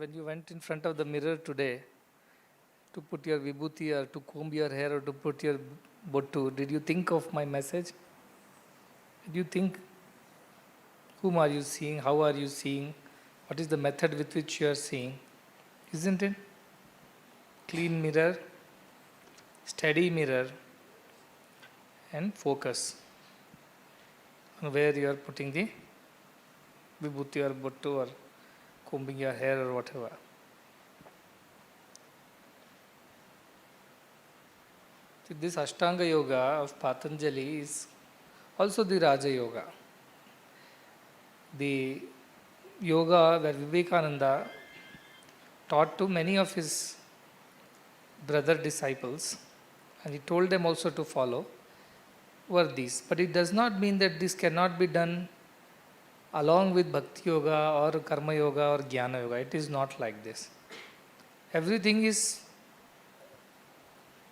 when you went in front of the mirror today to put your vibhuti or to comb your hair or to put your bottu, did you think of my message? Did you think, whom are you seeing? How are you seeing? What is the method with which you are seeing? Isn't it? Clean mirror, steady mirror, and focus on where you are putting the vibhuti or bottu or combing your hair or whatever. See, this Ashtanga Yoga of Patanjali is also the Raja Yoga. The yoga where Vivekananda taught to many of his brother disciples, and he told them also to follow, were these. But it does not mean that this cannot be done along with Bhakti Yoga or Karma Yoga or Jnana Yoga. It is not like this. Everything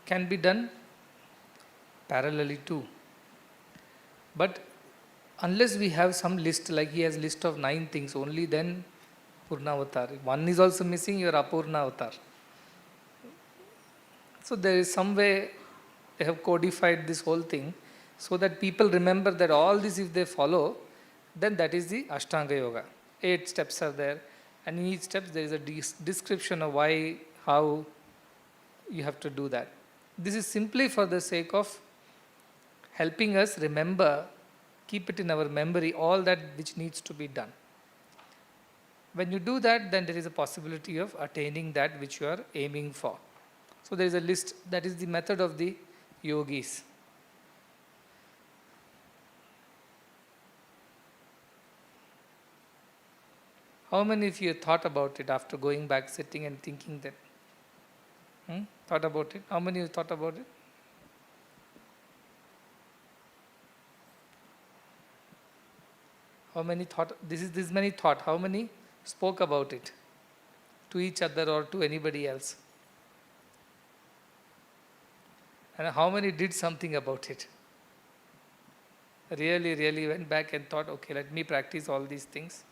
can be done parallelly too. But unless we have some list, like he has list of 9 things, only then Purnavatar. If one is also missing, you are Apurna Avatar. So there is some way they have codified this whole thing so that people remember that all this, if they follow, then that is the Ashtanga Yoga. 8 steps are there, and in each step there is a description of why, how you have to do that. This is simply for the sake of helping us remember, keep it in our memory, all that which needs to be done. When you do that, then there is a possibility of attaining that which you are aiming for. So there is a list, that is the method of the yogis. How many of you thought about it after going back, sitting and thinking that? Thought about it? How many of you thought about it? How many thought? This many thought. How many spoke about it to each other or to anybody else? And how many did something about it? Really went back and thought, okay, let me practice all these things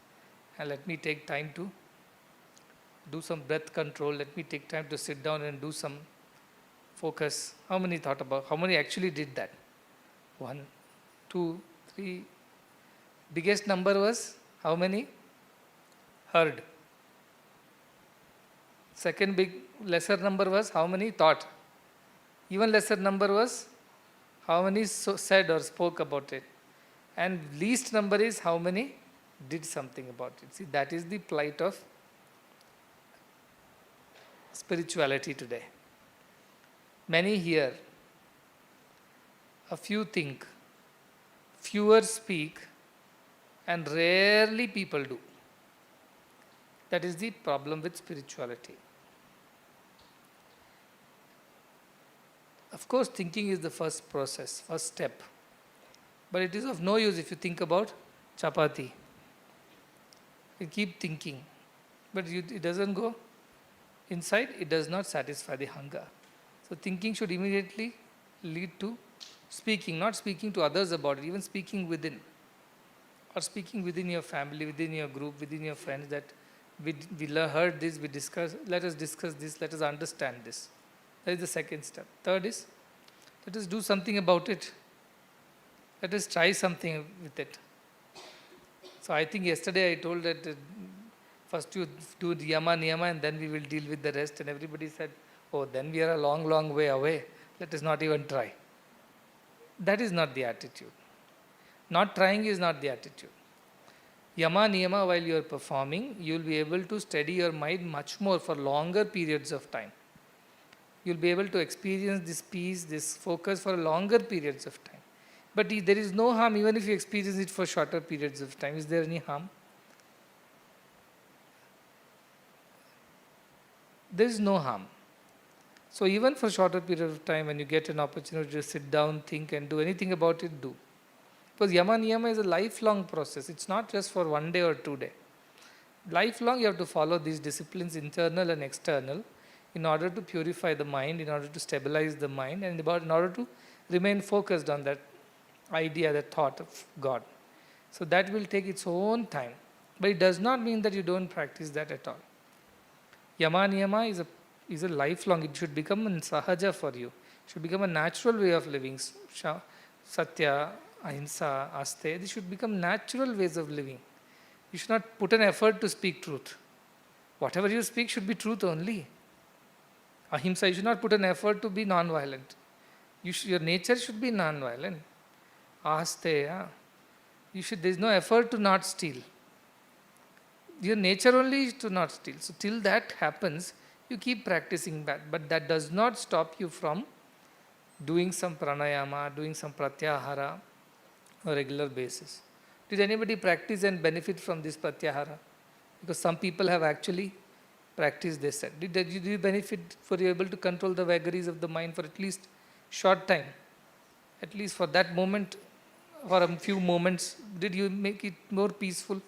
and let me take time to do some breath control. Let me take time to sit down and do some focus. How many thought about? How many actually did that? 1, 2, 3. Biggest number was how many? Heard. Second lesser number was how many thought? Even lesser number was how many said or spoke about it. And least number is how many did something about it. See, that is the plight of spirituality today. Many hear, a few think, fewer speak, and rarely people do. That is the problem with spirituality. Of course, thinking is the first process, first step. But it is of no use if you think about chapati. You keep thinking, but it doesn't go inside, it does not satisfy the hunger. So thinking should immediately lead to speaking, not speaking to others about it, even speaking within. Or speaking within your family, within your group, within your friends, that we heard this, we discuss, let us discuss this, let us understand this. That is the second step. Third is, let us do something about it. Let us try something with it. So I think yesterday I told that first you do yama niyama and then we will deal with the rest, and everybody said, oh, then we are a long way away. Let us not even try. That is not the attitude. Not trying is not the attitude. Yama niyama, while you are performing, you will be able to steady your mind much more for longer periods of time. You will be able to experience this peace, this focus for longer periods of time. But there is no harm even if you experience it for shorter periods of time. Is there any harm? There is no harm. So even for shorter period of time, when you get an opportunity to sit down, think and do anything about it, do. Because yama niyama is a lifelong process. It's not just for 1 day or 2 days. Lifelong you have to follow these disciplines, internal and external, in order to purify the mind, in order to stabilize the mind, and in order to remain focused on that idea, that thought of God. So that will take its own time. But it does not mean that you don't practice that at all. Yama niyama is a lifelong. It should become a sahaja for you. It should become a natural way of living. Satya, ahimsa, aste. These should become natural ways of living. You should not put an effort to speak truth. Whatever you speak should be truth only. Ahimsa, you should not put an effort to be non-violent. Your nature should be non-violent. Aste, there is no effort to not steal. Your nature only is to not steal. So till that happens, you keep practicing that. But that does not stop you from doing some pranayama, doing some pratyahara on a regular basis. Did anybody practice and benefit from this pratyahara? Because some people have actually practiced this. Did you benefit? Were you able to control the vagaries of the mind for at least short time? At least for that moment, for a few moments, did you make it more peaceful,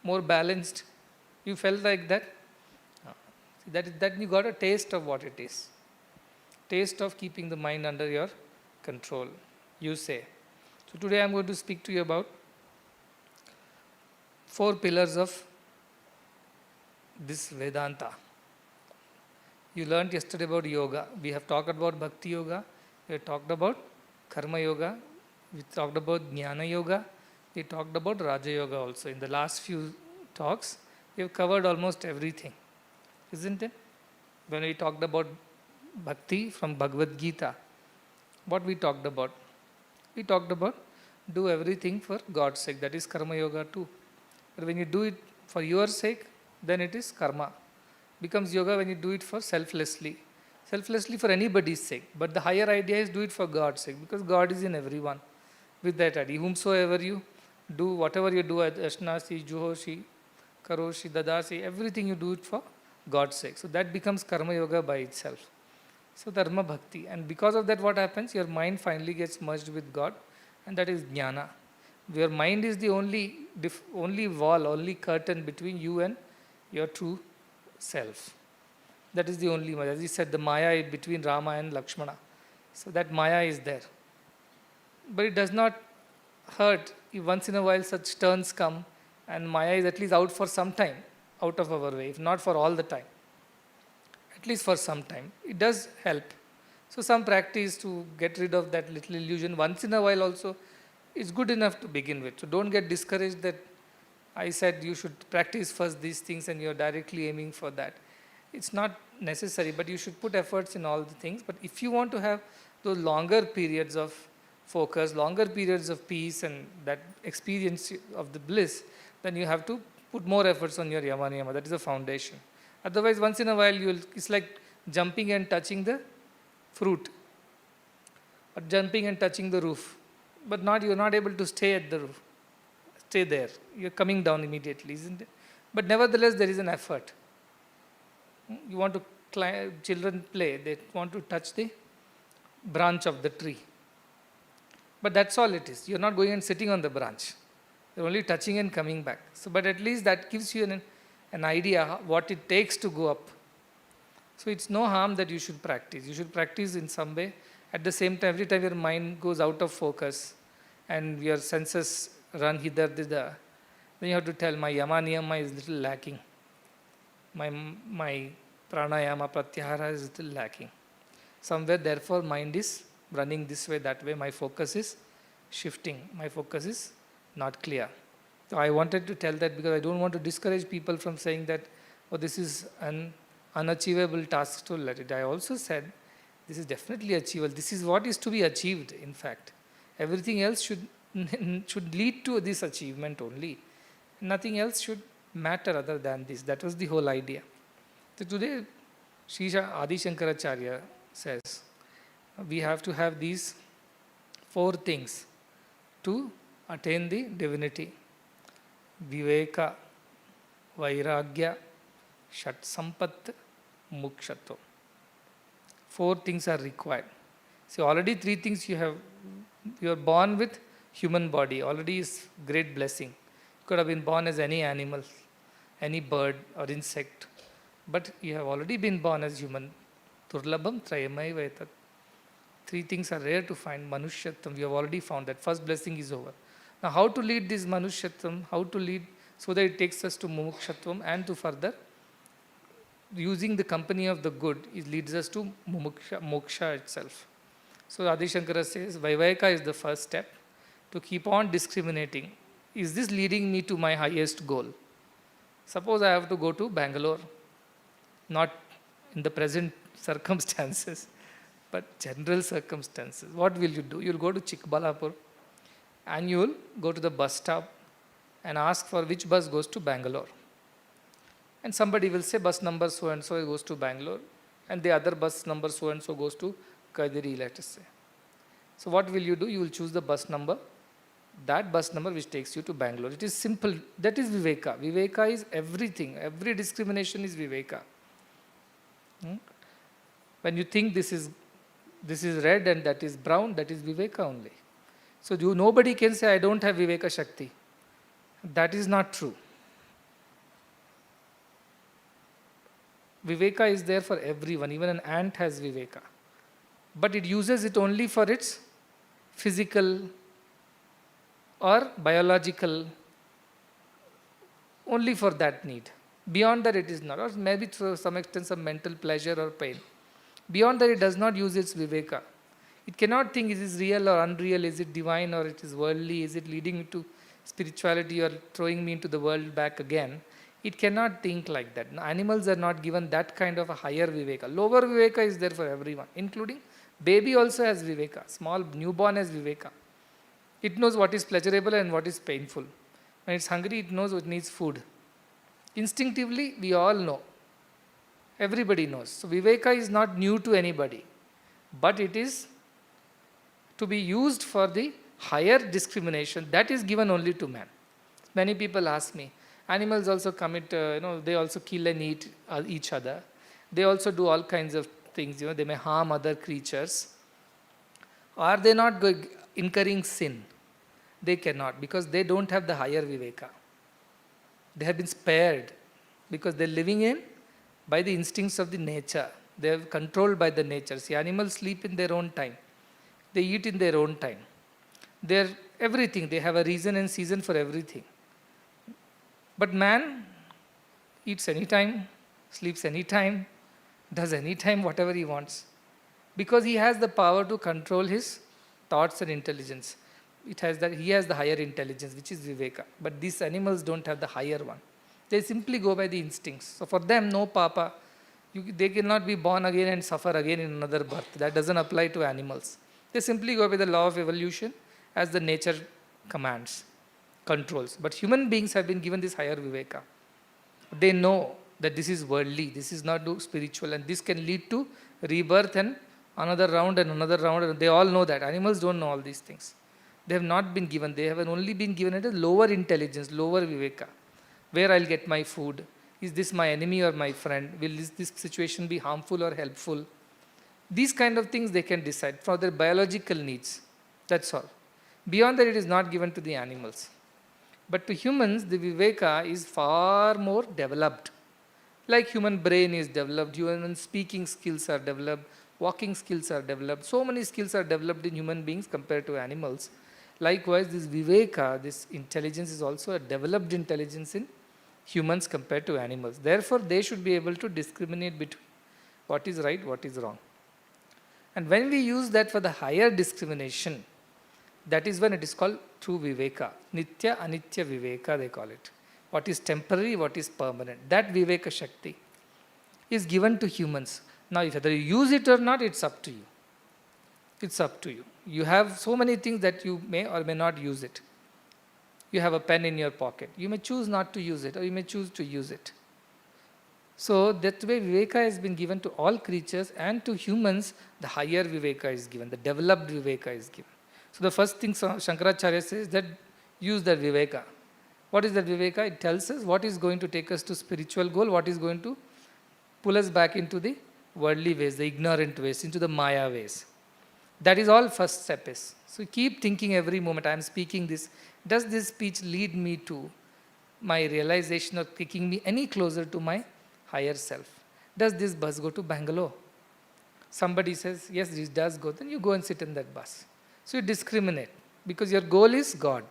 more balanced? You felt like that? That you got a taste of what it is. Taste of keeping the mind under your control, you say. So today I am going to speak to you about 4 pillars of this Vedanta. You learned yesterday about yoga. We have talked about Bhakti Yoga. We have talked about Karma Yoga. We talked about Jnana Yoga. We talked about Raja Yoga also. In the last few talks, we have covered almost everything. Isn't it? When we talked about Bhakti from Bhagavad Gita, what we talked about? We talked about do everything for God's sake. That is Karma Yoga too. But when you do it for your sake, then it is karma. Becomes yoga when you do it for selflessly. Selflessly for anybody's sake. But the higher idea is do it for God's sake. Because God is in everyone. With that idea, whomsoever you do, whatever you do, ashnasi, juhoshi, karoshi, dadasi, everything you do it for God's sake. So that becomes karma yoga by itself. So dharma bhakti. And because of that, what happens? Your mind finally gets merged with God. And that is jnana. Your mind is the only wall, only curtain between you and your true self. That is the only Maya. As he said, the Maya is between Rama and Lakshmana. So that Maya is there. But it does not hurt if once in a while such turns come and Maya is at least out for some time, out of our way, if not for all the time. At least for some time. It does help. So some practice to get rid of that little illusion once in a while also is good enough to begin with. So don't get discouraged that I said you should practice first these things and you're directly aiming for that. It's not necessary, but you should put efforts in all the things. But if you want to have those longer periods of focus, longer periods of peace and that experience of the bliss, then you have to put more efforts on your yama niyama. That is the foundation. Otherwise, once in a while, it's like jumping and touching the fruit or jumping and touching the roof. But you're not able to stay at the roof. Stay there. You're coming down immediately, isn't it? But nevertheless, there is an effort. You want to children play. They want to touch the branch of the tree. But that's all it is. You're not going and sitting on the branch. You're only touching and coming back. So, but at least that gives you an idea what it takes to go up. So it's no harm that you should practice. You should practice in some way. At the same time, every time your mind goes out of focus and your senses run hither, thither, then you have to tell my yama niyama is little lacking. My pranayama, pratyahara is little lacking. Somewhere, therefore, mind is running this way, that way. My focus is shifting. My focus is not clear. So I wanted to tell that because I don't want to discourage people from saying that, oh, this is an unachievable task to let it. I also said, this is definitely achievable. This is what is to be achieved, in fact. Everything else should lead to this achievement only. Nothing else should matter other than this. That was the whole idea. So today, Adi Shankara Jayanthi says, we have to have these 4 things to attain the divinity. Viveka, Vairagya, Shat Sampat, Mumuksatva. 4 things are required. See, already 3 things you are born with human body. Already is great blessing. You could have been born as any animal, any bird or insect. But you have already been born as human. Turlabham trayamai vaitat. 3 things are rare to find. Manushyatam, we have already found that. First blessing is over. Now how to lead this Manushyatam, how to lead so that it takes us to Mumuksatvam and to further using the company of the good, it leads us to moksha itself. So Adi Shankara says, Viveka is the first step to keep on discriminating. Is this leading me to my highest goal? Suppose I have to go to Bangalore, not in the present circumstances, but general circumstances. What will you do? You'll go to Chikbalapur and you'll go to the bus stop and ask for which bus goes to Bangalore. And somebody will say bus number so and so goes to Bangalore, and the other bus number so and so goes to Kadiri, let us say. So what will you do? You will choose the bus number, that bus number which takes you to Bangalore. It is simple. That is Viveka. Viveka is everything. Every discrimination is Viveka. When you think this is red and that is brown, that is Viveka only. So nobody can say, I don't have Viveka Shakti. That is not true. Viveka is there for everyone. Even an ant has Viveka. But it uses it only for its physical or biological, only for that need. Beyond that it is not. Or maybe to some extent some mental pleasure or pain. Beyond that it does not use its Viveka. It cannot think, is this real or unreal, is it divine or it is worldly, is it leading me to spirituality or throwing me into the world back again. It cannot think like that. Animals are not given that kind of a higher Viveka. Lower Viveka is there for everyone, including baby also has Viveka. Small newborn has Viveka. It knows what is pleasurable and what is painful. When it's hungry, it knows it needs food. Instinctively, we all know. Everybody knows. So Viveka is not new to anybody, but it is to be used for the higher discrimination that is given only to man. Many people ask me, animals also commit, they also kill and eat each other. They also do all kinds of things, they may harm other creatures. Are they not incurring sin? They cannot, because they don't have the higher Viveka. They have been spared because they're living in by the instincts of the nature. They are controlled by the nature. See, animals sleep in their own time. They eat in their own time. They're everything. They have a reason and season for everything. But man eats anytime, sleeps anytime, does anytime whatever he wants. Because he has the power to control his thoughts and intelligence. He has the higher intelligence, which is Viveka. But these animals don't have the higher one. They simply go by the instincts. So for them, no papa. They cannot be born again and suffer again in another birth. That doesn't apply to animals. They simply go by the law of evolution as the nature commands, controls. But human beings have been given this higher Viveka. They know that this is worldly, this is not spiritual, and this can lead to rebirth and another round and another round. And they all know that. Animals don't know all these things. They have not been given. They have only been given at a lower intelligence, lower Viveka. Where I'll get my food? Is this my enemy or my friend? Will this situation be harmful or helpful? These kind of things they can decide for their biological needs. That's all. Beyond that, it is not given to the animals. But to humans, the Viveka is far more developed. Like human brain is developed, human speaking skills are developed, walking skills are developed. So many skills are developed in human beings compared to animals. Likewise, this Viveka, this intelligence is also a developed intelligence in humans compared to animals. Therefore, they should be able to discriminate between what is right, what is wrong. And when we use that for the higher discrimination, that is when it is called true Viveka. Nitya, Anitya Viveka, they call it. What is temporary, what is permanent. That Viveka Shakti is given to humans. Now, whether you use it or not, it's up to you. It's up to you. You have so many things that you may or may not use it. You have a pen in your pocket. You may choose not to use it, or you may choose to use it. So that way Viveka has been given to all creatures, and to humans the higher Viveka is given, the developed Viveka is given. So the first thing Shankaracharya says that use that Viveka. What is that Viveka? It tells us what is going to take us to spiritual goal, what is going to pull us back into the worldly ways, the ignorant ways, into the Maya ways. That is all first step is. So keep thinking every moment, I am speaking this. Does this speech lead me to my realization or taking me any closer to my higher self? Does this bus go to Bangalore? Somebody says, yes, this does go. Then you go and sit in that bus. So you discriminate because your goal is God.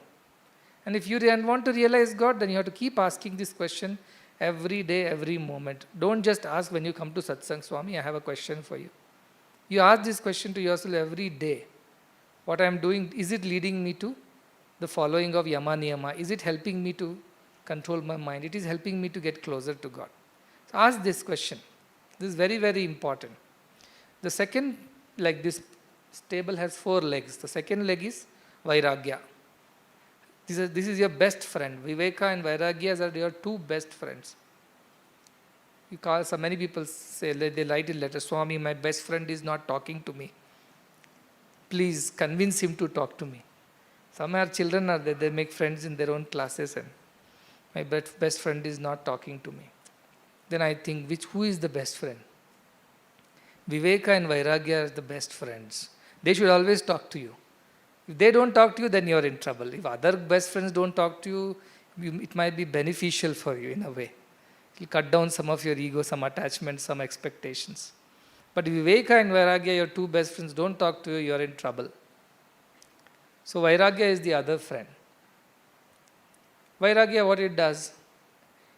And if you want to realize God, then you have to keep asking this question, Every day, every moment. Don't just ask when you come to satsang, Swami, I have a question for you. You ask this question to yourself every day. What I am doing, is it leading me to the following of yama niyama? Is it helping me to control my mind? It is helping me to get closer to God. So ask this question. This is very, very important. The second, like this table has 4 legs. The second leg is Vairagya. This is your best friend. Viveka and Vairagya are your 2 best friends. You call, so many people say, they write in letters, Swami, my best friend is not talking to me. Please convince him to talk to me. Some are children are there, they make friends in their own classes and my best friend is not talking to me. Then I think, who is the best friend? Viveka and Vairagya are the best friends. They should always talk to you. If they don't talk to you, then you are in trouble. If other best friends don't talk to you, it might be beneficial for you in a way. It will cut down some of your ego, some attachments, some expectations. But if Viveka and Vairagya, your 2 best friends, don't talk to you, you are in trouble. So Vairagya is the other friend. Vairagya, what it does,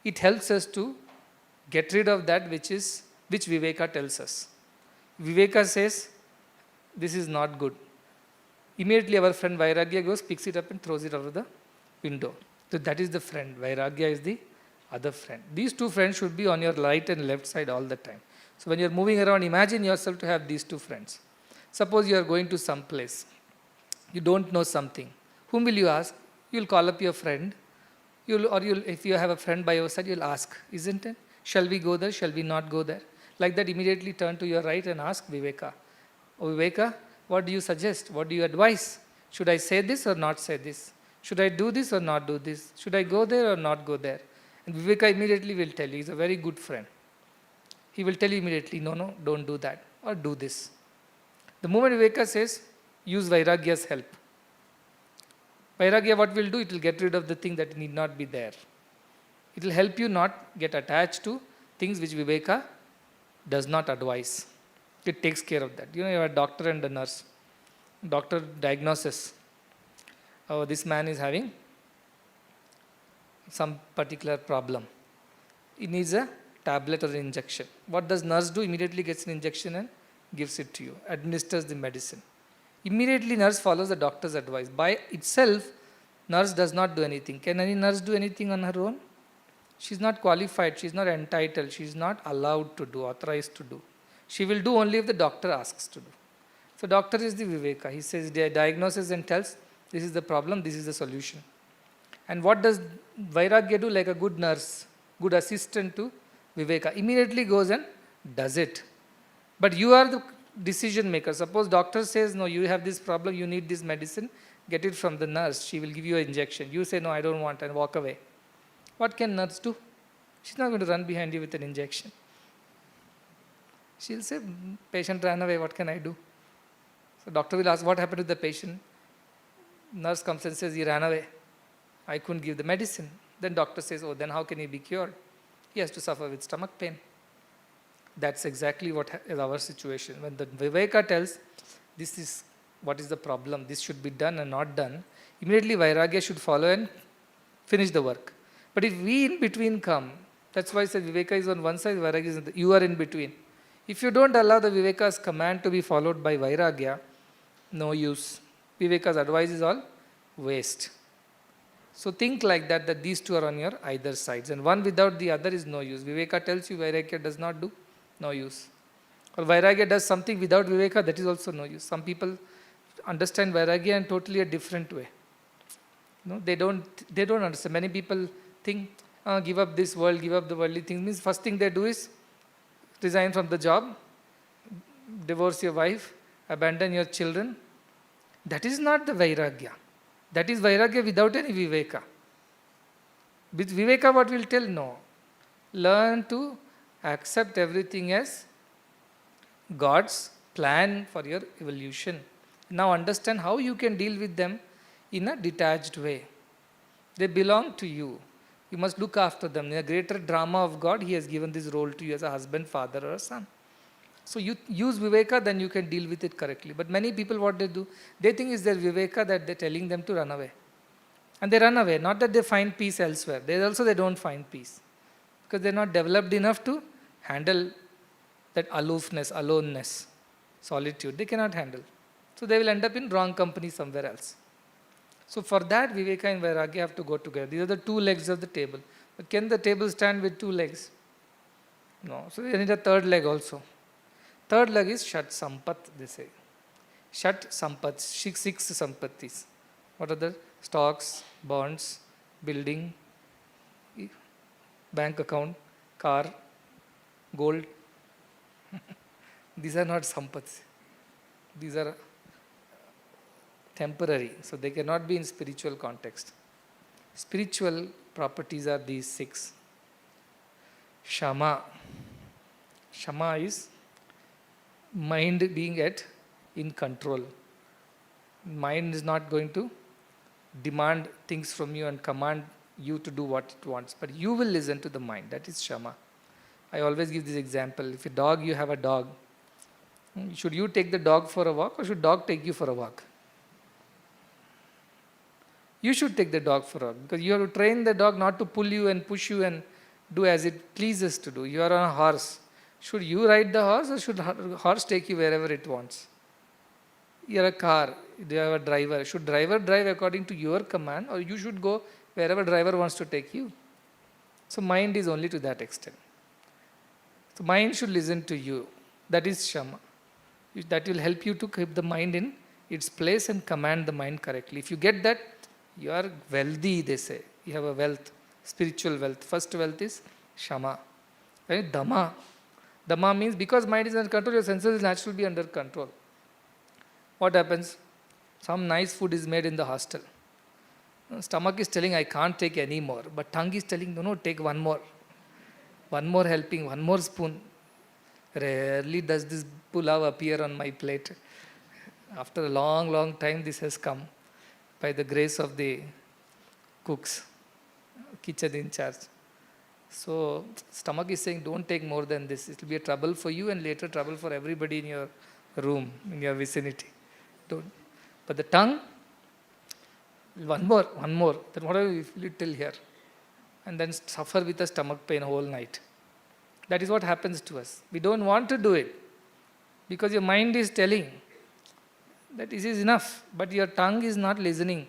it helps us to get rid of that which Viveka tells us. Viveka says, this is not good. Immediately our friend Vairagya goes, picks it up and throws it out of the window. So that is the friend. Vairagya is the other friend. These 2 friends should be on your right and left side all the time. So when you are moving around, imagine yourself to have these 2 friends. Suppose you are going to some place. You don't know something. Whom will you ask? You will call up your friend. If you have a friend by your side, you will ask, isn't it? Shall we go there? Shall we not go there? Like that, immediately turn to your right and ask Viveka. Oh, Viveka, what do you suggest? What do you advise? Should I say this or not say this? Should I do this or not do this? Should I go there or not go there? And Viveka immediately will tell you. He's a very good friend. He will tell you immediately, no, don't do that or do this. The moment Viveka says, use Vairagya's help. Vairagya, what will do? It will get rid of the thing that need not be there. It will help you not get attached to things which Viveka does not advise. It takes care of that. You have a doctor and a nurse. Doctor diagnoses. Oh, this man is having some particular problem. He needs a tablet or an injection. What does nurse do? Immediately gets an injection and gives it to you. Administers the medicine. Immediately nurse follows the doctor's advice. By itself, nurse does not do anything. Can any nurse do anything on her own? She is not qualified. She is not entitled. She is not allowed to do, authorized to do. She will do only if the doctor asks to do. So doctor is the Viveka. He says, diagnoses and tells, this is the problem, this is the solution. And what does Vairagya do? Like a good nurse, good assistant to Viveka. Immediately goes and does it. But you are the decision maker. Suppose doctor says, no, you have this problem, you need this medicine, get it from the nurse. She will give you an injection. You say, no, I don't want, and walk away. What can nurse do? She's not going to run behind you with an injection. She'll say, patient ran away, what can I do? So doctor will ask, what happened to the patient? Nurse comes and says, he ran away. I couldn't give the medicine. Then doctor says, oh, then how can he be cured? He has to suffer with stomach pain. That's exactly what is our situation. When the Viveka tells, this is what is the problem, this should be done and not done, immediately Vairagya should follow and finish the work. But if we in between come, that's why I said Viveka is on one side, Vairagya is on the, you are in between. If you don't allow the Viveka's command to be followed by Vairagya, no use. Viveka's advice is all waste. So think like that, that these 2 are on your either sides. And one without the other is no use. Viveka tells you, Vairagya does not do, no use. Or Vairagya does something without Viveka, that is also no use. Some people understand Vairagya in totally a different way. No, they don't understand. Many people think, give up this world, give up the worldly things. Means first thing they do is resign from the job, divorce your wife, abandon your children. That is not the Vairagya. That is Vairagya without any Viveka. With Viveka, what will tell? No. Learn to accept everything as God's plan for your evolution. Now understand how you can deal with them in a detached way. They belong to you. You must look after them. In a greater drama of God, He has given this role to you as a husband, father, or a son. So you use Viveka, then you can deal with it correctly. But many people, what they do, they think it's their Viveka that they're telling them to run away. And they run away. Not that they find peace elsewhere. They don't find peace. because they're not developed enough to handle that aloofness, aloneness, solitude. They cannot handle. So they will end up in wrong company somewhere else. So for that, Viveka and Vairagya have to go together. These are the two legs of the table. But can the table stand with two legs? No. So they need a third leg also. Third leg is Shat Sampat, they say. Shat Sampat, six Sampattis. What are the? Stocks, bonds, building, bank account, car, gold. These are not Sampats. These are temporary, so they cannot be in spiritual context. Spiritual properties are these six. Shama. Shama is mind being in control. Mind is not going to demand things from you and command you to do what it wants, but you will listen to the mind. That is Shama. I always give this example. If you have a dog, should you take the dog for a walk or should dog take you for a walk? You should take the dog for a walk because you have to train the dog not to pull you and push you and do as it pleases to do. You are on a horse. Should you ride the horse or should the horse take you wherever it wants? You are a car. You have a driver. Should driver drive according to your command or you should go wherever driver wants to take you? So mind is only to that extent. So mind should listen to you. That is Shama. That will help you to keep the mind in its place and command the mind correctly. If you get that, you are wealthy, they say. You have a wealth, spiritual wealth. First wealth is Shama. Right? Dhamma. Dhamma means because mind is under control, your senses will naturally be under control. What happens? Some nice food is made in the hostel. Stomach is telling, I can't take any more. But tongue is telling, no, take one more. One more helping, one more spoon. Rarely does this pulao appear on my plate. After a long, long time, this has come by the grace of the cooks, kitchen in charge. So, stomach is saying, don't take more than this. It will be a trouble for you and later trouble for everybody in your room, in your vicinity. Don't. But the tongue, one more. Then whatever you feel it till here. And then suffer with a stomach pain whole night. That is what happens to us. We don't want to do it because your mind is telling that this is enough, but your tongue is not listening.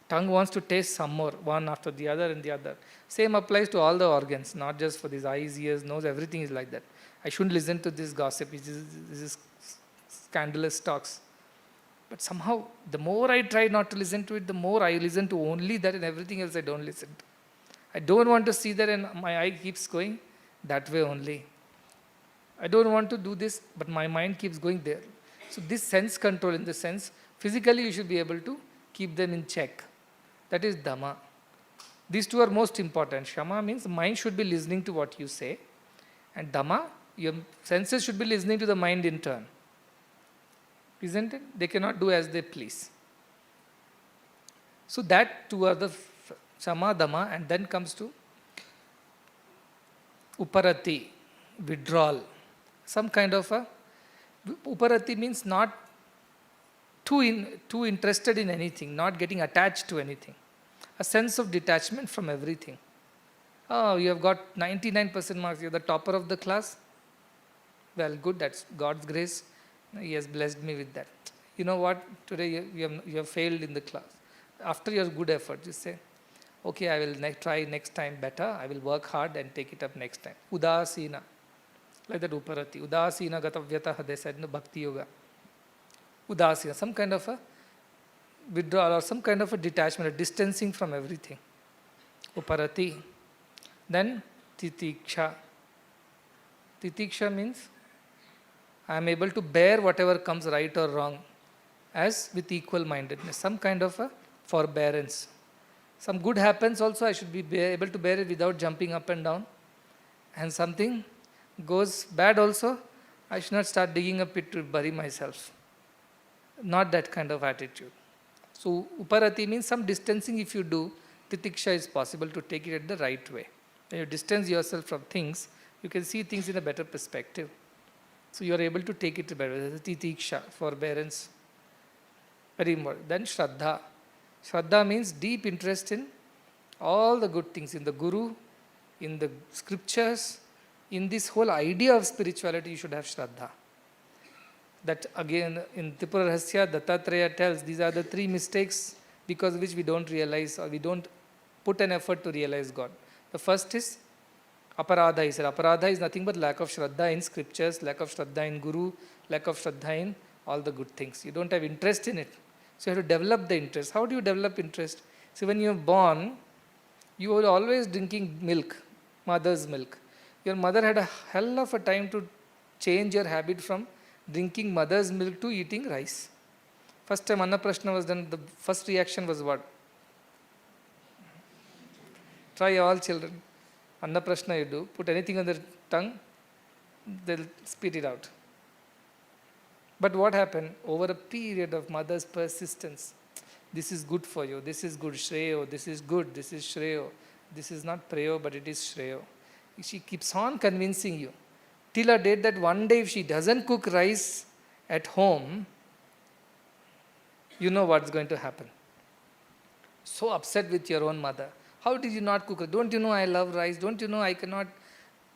Tongue wants to taste some more, one after the other and the other. Same applies to all the organs, not just for these eyes, ears, nose, everything is like that. I shouldn't listen to this gossip, this is scandalous talks. But somehow, the more I try not to listen to it, the more I listen to only that and everything else I don't listen to. I don't want to see that and my eye keeps going that way only. I don't want to do this, but my mind keeps going there. So this sense control, in the sense, physically you should be able to keep them in check. That is Dhamma. These two are most important. Shama means mind should be listening to what you say. And Dhamma, your senses should be listening to the mind in turn. Isn't it? They cannot do as they please. So that two are the Shama, Dhamma, and then comes to Uparati, withdrawal. Some kind of a Uparati means not too interested in anything, not getting attached to anything. A sense of detachment from everything. Oh, you have got 99% marks, you are the topper of the class. Well, good, that's God's grace. He has blessed me with that. You know what? Today you have failed in the class. After your good effort, you say, okay, I will try next time better. I will work hard and take it up next time. Udasina. Like that Uparati. Udasina gatavyataha, they said in the Bhakti Yoga. Udasina. Some kind of a withdrawal or some kind of a detachment, a distancing from everything. Uparati. Then Titiksha. Titiksha means I am able to bear whatever comes right or wrong as with equal mindedness. Some kind of a forbearance. Some good happens also, I should be able to bear it without jumping up and down. And something goes bad also, I should not start digging a pit to bury myself. Not that kind of attitude. So Uparati means some distancing if you do, Titiksha is possible to take it at the right way. When you distance yourself from things, you can see things in a better perspective. So you are able to take it better. Titiksha, forbearance. Very important. Then Shraddha. Shraddha means deep interest in all the good things, in the Guru, in the scriptures, in this whole idea of spirituality, you should have Shraddha. That again, in Tripura Rahasya, Dattatreya tells these are the three mistakes because of which we don't realize or we don't put an effort to realize God. The first is aparadha. He said aparadha is nothing but lack of Shraddha in scriptures, lack of Shraddha in Guru, lack of Shraddha in all the good things. You don't have interest in it. So you have to develop the interest. How do you develop interest? So when you are born, you were always drinking milk, mother's milk. Your mother had a hell of a time to change your habit from drinking mother's milk to eating rice. First time Annaprashna was done, the first reaction was what? Try all children. Annaprashna you do, put anything on their tongue, they'll spit it out. But what happened? Over a period of mother's persistence, this is good for you, this is good, Shreyo, this is good, this is Shreyo, this is not Preyo, but it is Shreyo. She keeps on convincing you. Till a date that one day if she doesn't cook rice at home, you know what's going to happen. So upset with your own mother. How did you not cook? Don't you know I love rice? Don't you know I cannot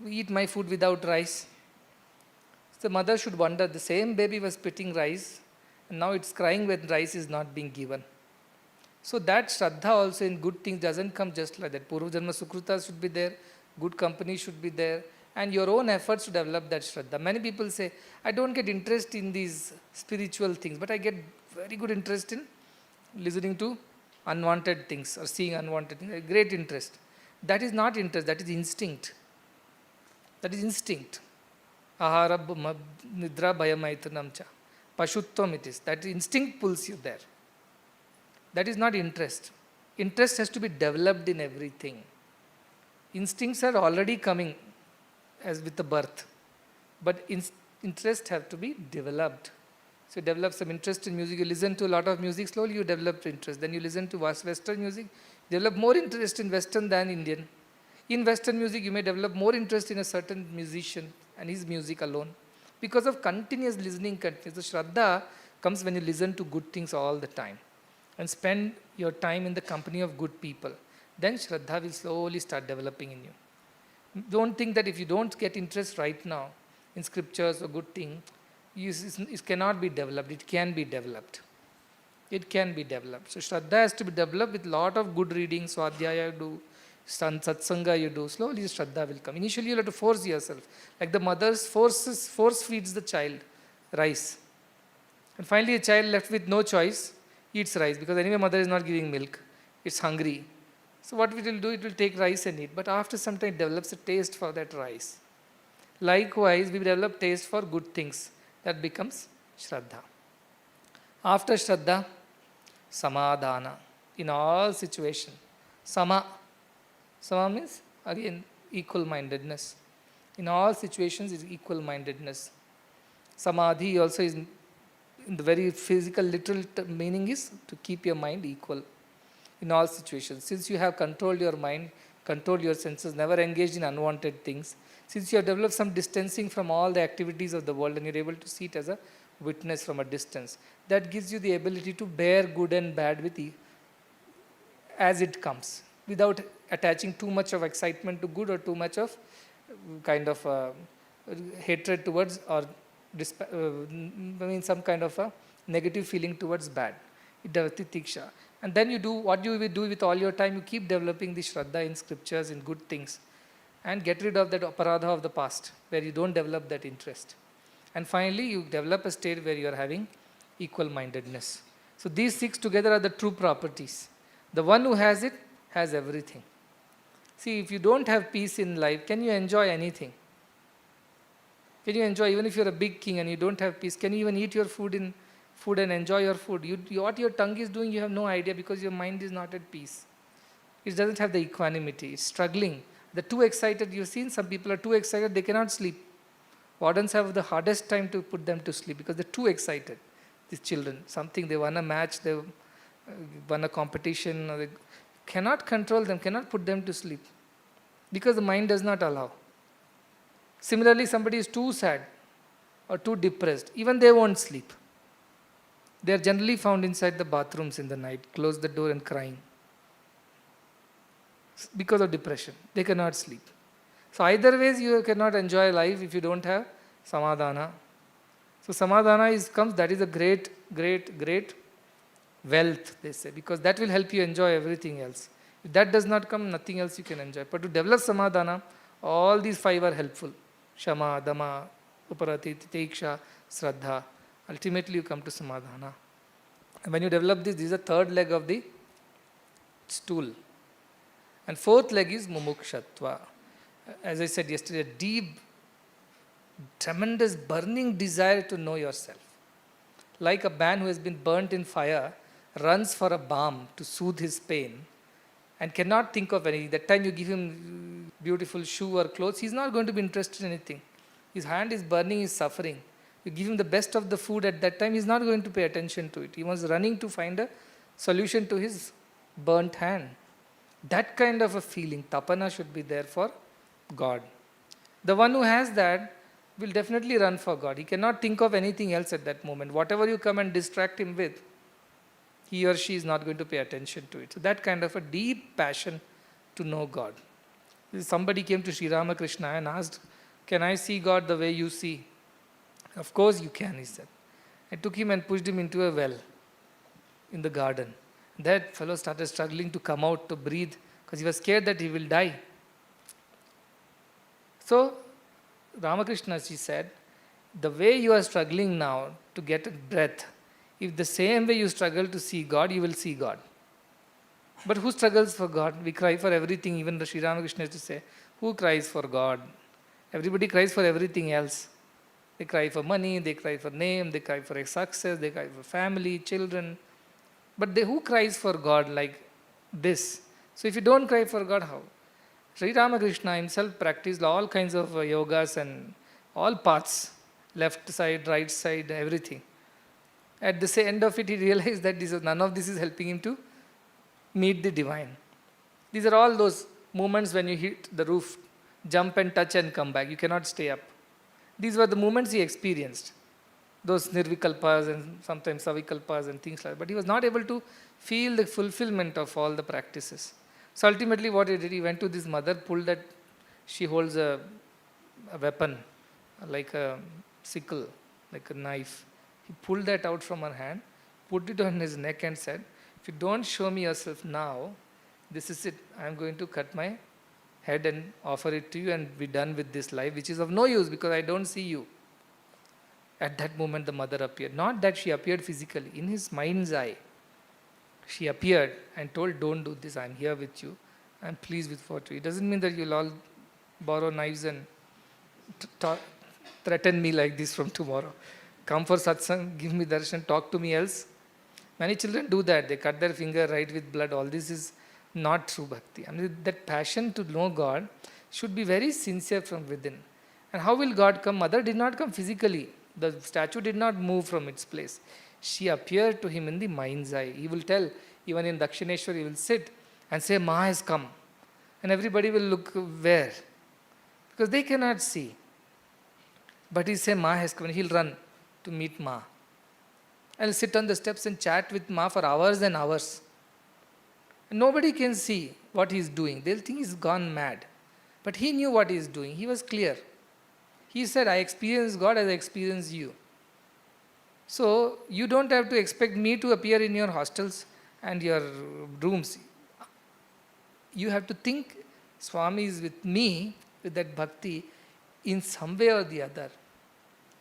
eat my food without rice? The mother should wonder, the same baby was spitting rice and now it's crying when rice is not being given. So that Shraddha also in good things doesn't come just like that. Purva Janma Sukruta should be there, good company should be there, and your own efforts to develop that Shraddha. Many people say, I don't get interest in these spiritual things, but I get very good interest in listening to unwanted things or seeing unwanted things. Great interest. That is not interest, that is instinct. That is instinct. Ahara nidra bhayamaitunam cha. Pashutvam it is. That instinct pulls you there. That is not interest. Interest has to be developed in everything. Instincts are already coming as with the birth. But interest have to be developed. So you develop some interest in music. You listen to a lot of music, slowly you develop interest. Then you listen to Western music, develop more interest in Western than Indian. In Western music, you may develop more interest in a certain musician and his music alone. Because of continuous listening, the Shraddha comes when you listen to good things all the time and spend your time in the company of good people. Then Shraddha will slowly start developing in you. Don't think that if you don't get interest right now in scriptures or good thing, it cannot be developed. It can be developed. It can be developed. So Shraddha has to be developed with lot of good reading, Swadhyaya you do, Satsanga you do. Slowly Shraddha will come. Initially you have to force yourself. Like the mother's force feeds the child rice. And finally a child left with no choice eats rice because anyway mother is not giving milk. It's hungry. So what it will do, it will take rice and eat. But after some time it develops a taste for that rice. Likewise, we develop taste for good things. That becomes Shraddha. After Shraddha, Samadhana. In all situations. Sama means, again, equal-mindedness. In all situations is equal-mindedness. Samadhi also is, in the very physical, literal meaning is to keep your mind equal in all situations. Since you have controlled your mind, controlled your senses, never engaged in unwanted things, since you have developed some distancing from all the activities of the world and you're able to see it as a witness from a distance, that gives you the ability to bear good and bad with as it comes, without attaching too much of excitement to good or too much of kind of hatred towards or some kind of a negative feeling towards bad. Tiksha. And then you do what you will do with all your time, you keep developing the Shraddha in scriptures, in good things, and get rid of that aparadha of the past, where you don't develop that interest. And finally, you develop a state where you are having equal-mindedness. So these six together are the true properties. The one who has it, has everything. See, if you don't have peace in life, can you enjoy anything? Can you enjoy, even if you're a big king and you don't have peace, can you even eat your food and enjoy your food? What your tongue is doing, you have no idea because your mind is not at peace. It doesn't have the equanimity. It's struggling. They're too excited. You've seen some people are too excited, they cannot sleep. Wardens have the hardest time to put them to sleep because they're too excited. These children, something, they won a match, they won a competition, or they cannot control them, cannot put them to sleep because the mind does not allow. Similarly, somebody is too sad or too depressed, even they won't sleep. They are generally found inside the bathrooms in the night, close the door and crying. because of depression. They cannot sleep. So either ways you cannot enjoy life if you don't have samadhana. So samadhana comes, that is a great, great, great wealth, they say, because that will help you enjoy everything else. If that does not come, nothing else you can enjoy. But to develop samadhana, all these 5 are helpful. Shama, Dama, Uparati, Titiksha, Shraddha. Ultimately you come to samadhana. And when you develop this is the 3rd leg of the stool. And 4th leg is Mumuksatva. As I said yesterday, a deep, tremendous, burning desire to know yourself. Like a man who has been burnt in fire, runs for a balm to soothe his pain and cannot think of anything. That time you give him beautiful shoe or clothes, he's not going to be interested in anything. His hand is burning, he's suffering. You give him the best of the food at that time, he's not going to pay attention to it. He was running to find a solution to his burnt hand. That kind of a feeling, tapana, should be there for God. The one who has that will definitely run for God. He cannot think of anything else at that moment. Whatever you come and distract him with, he or she is not going to pay attention to it. So that kind of a deep passion to know God. Somebody came to Sri Ramakrishna and asked, can I see God the way you see? Of course you can, he said. I took him and pushed him into a well in the garden. That fellow started struggling to come out, to breathe, because he was scared that he will die. So, Ramakrishna, she said, the way you are struggling now to get a breath, if the same way you struggle to see God, you will see God. But who struggles for God? We cry for everything. Even the Sri Ramakrishna used to say, who cries for God? Everybody cries for everything else. They cry for money, they cry for name, they cry for a success, they cry for family, children. But who cries for God like this? So if you don't cry for God, how? Sri Ramakrishna himself practiced all kinds of yogas and all paths, left side, right side, everything. At the end of it, he realized that none of this is helping him to meet the divine. These are all those moments when you hit the roof, jump and touch and come back. You cannot stay up. These were the moments he experienced. Those nirvikalpas and sometimes savikalpas and things like that. But he was not able to feel the fulfillment of all the practices. So ultimately what he did, he went to this mother, pulled that, she holds a weapon, like a sickle, like a knife. He pulled that out from her hand, put it on his neck and said, if you don't show me yourself now, this is it. I am going to cut my head and offer it to you and be done with this life, which is of no use because I don't see you. At that moment the mother appeared. Not that she appeared physically, in his mind's eye. She appeared and told, don't do this, I am here with you. I am pleased with what you do. It doesn't mean that you'll all borrow knives and threaten me like this from tomorrow. Come for satsang, give me darshan, talk to me else. Many children do that. They cut their finger, write with blood. All this is not true bhakti. I mean, that passion to know God should be very sincere from within. And how will God come? Mother did not come physically. The statue did not move from its place. She appeared to him in the mind's eye. He will tell, even in Dakshineshwar, he will sit and say, Ma has come. And everybody will look where? Because they cannot see. But he say, Ma has come. And he'll run to meet Ma. I'll sit on the steps and chat with Ma for hours and hours. And nobody can see what he's doing. They'll think he's gone mad. But he knew what he's doing. He was clear. He said, I experience God as I experience you. So, you don't have to expect me to appear in your hostels and your rooms. You have to think Swami is with me, with that bhakti, in some way or the other.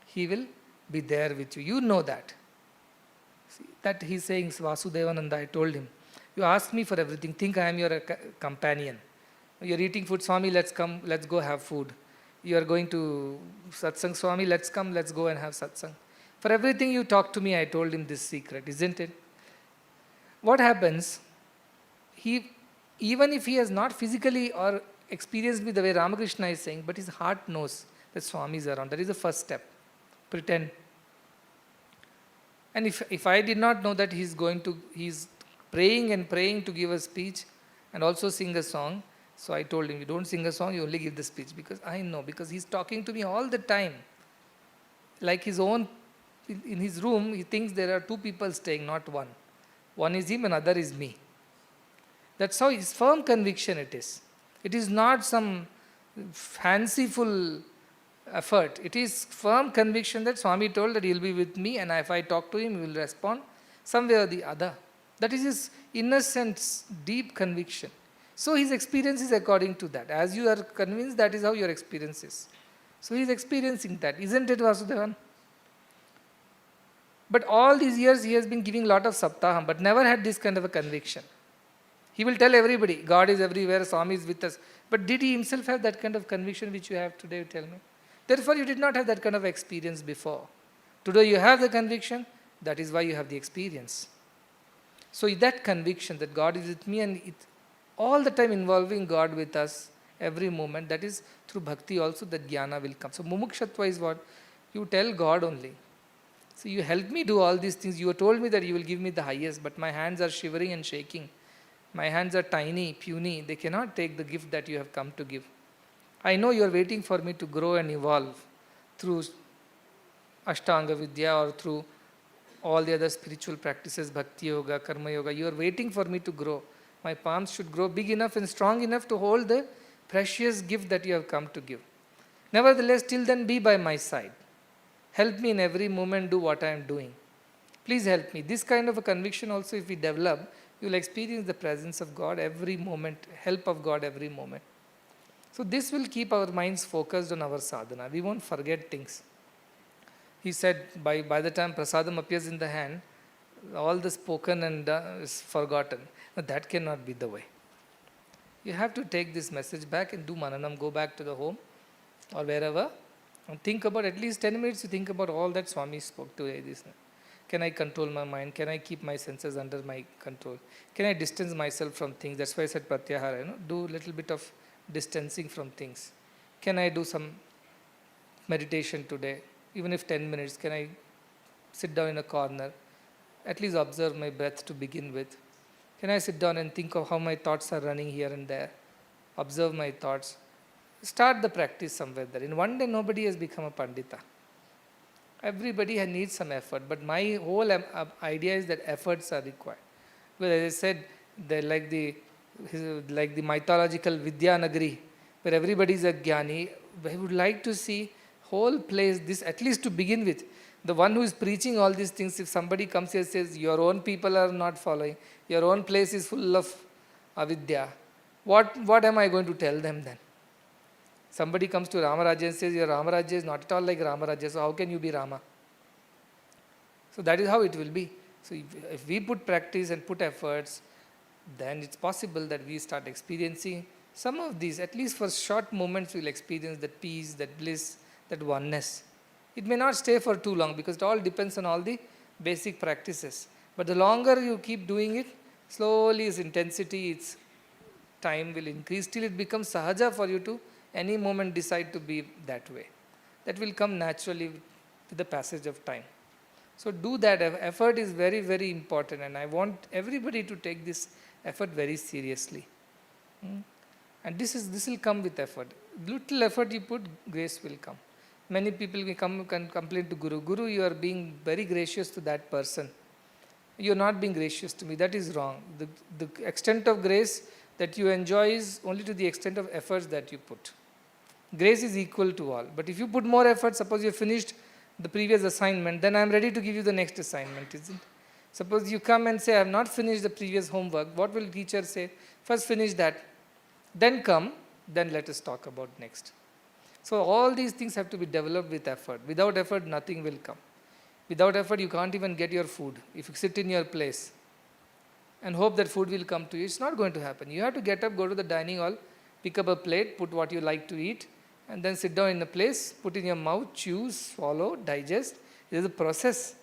He will be there with you. You know that. See, that he's saying, Vasudevananda, I told him, you ask me for everything, think I am your companion. You're eating food, Swami, let's come, let's go have food. You are going to satsang, Swami, let's come, let's go and have satsang. For everything you talk to me, I told him this secret, isn't it? What happens? Even if he has not physically or experienced me the way Ramakrishna is saying, but his heart knows that Swami is around. That is the first step. Pretend. And if I did not know that he's praying and praying to give a speech and also sing a song, so I told him, you don't sing a song, you only give the speech. Because I know, because he's talking to me all the time. Like his own, in his room, he thinks there are two people staying, not one. One is him, another is me. That's how his firm conviction it is. It is not some fanciful effort. It is firm conviction that Swami told that he will be with me, and if I talk to him, he will respond some way or the other. That is his innocent, deep conviction. So his experience is according to that. As you are convinced, that is how your experience is. So he is experiencing that. Isn't it, Vasudevan? But all these years he has been giving lot of saptaham, but never had this kind of a conviction. He will tell everybody, God is everywhere, Swami is with us. But did he himself have that kind of conviction which you have today, tell me? Therefore, you did not have that kind of experience before. Today you have the conviction, that is why you have the experience. So that conviction that God is with me, and it all the time involving God with us, every moment, that is through bhakti also that jnana will come. So Mumuksatva is what? You tell God only. So you help me do all these things. You told me that you will give me the highest, but my hands are shivering and shaking. My hands are tiny, puny. They cannot take the gift that you have come to give. I know you are waiting for me to grow and evolve through Ashtanga Vidya or through all the other spiritual practices, Bhakti Yoga, Karma Yoga. You are waiting for me to grow. My palms should grow big enough and strong enough to hold the precious gift that you have come to give. Nevertheless, till then be by my side. Help me in every moment do what I am doing. Please help me. This kind of a conviction also, if we develop, you will experience the presence of God every moment, help of God every moment. So this will keep our minds focused on our sadhana. We won't forget things. He said, by the time prasadam appears in the hand, all the spoken and is forgotten. Now, that cannot be the way. You have to take this message back and do mananam, go back to the home or wherever, and think about at least 10 minutes, you think about all that Swami spoke today. Can I control my mind? Can I keep my senses under my control? Can I distance myself from things? That's why I said pratyahara, do a little bit of distancing from things. Can I do some meditation today? Even if 10 minutes, can I sit down in a corner? At least observe my breath to begin with. Can I sit down and think of how my thoughts are running here and there? Observe my thoughts. Start the practice somewhere there. In one day, nobody has become a pandita. Everybody needs some effort, but my whole idea is that efforts are required. Well, as I said, like the mythological Vidyanagari, where everybody is a jnani, I would like to see whole place, this at least to begin with. The one who is preaching all these things, if somebody comes here and says, your own people are not following, your own place is full of avidya, what am I going to tell them then? Somebody comes to Ramarajya and says, your Ramarajya is not at all like Ramarajya, so how can you be Rama? So that is how it will be. So if we put practice and put efforts, then it's possible that we start experiencing some of these, at least for short moments we'll experience that peace, that bliss, that oneness. It may not stay for too long because it all depends on all the basic practices. But the longer you keep doing it, slowly its intensity, its time will increase till it becomes sahaja for you to any moment decide to be that way. That will come naturally with the passage of time. So do that. Effort is very, very important, and I want everybody to take this effort very seriously. And this will come with effort. Little effort you put, grace will come. Many people can complain to Guru. Guru, you are being very gracious to that person. You are not being gracious to me. That is wrong. The extent of grace that you enjoy is only to the extent of efforts that you put. Grace is equal to all. But if you put more effort, suppose you finished the previous assignment, then I am ready to give you the next assignment, isn't it? Suppose you come and say, I have not finished the previous homework. What will teacher say? First finish that. Then come, then let us talk about next. So all these things have to be developed with effort. Without effort, nothing will come. Without effort, you can't even get your food. If you sit in your place and hope that food will come to you, it's not going to happen. You have to get up, go to the dining hall, pick up a plate, put what you like to eat, and then sit down in a place, put in your mouth, chew, swallow, digest. It is a process.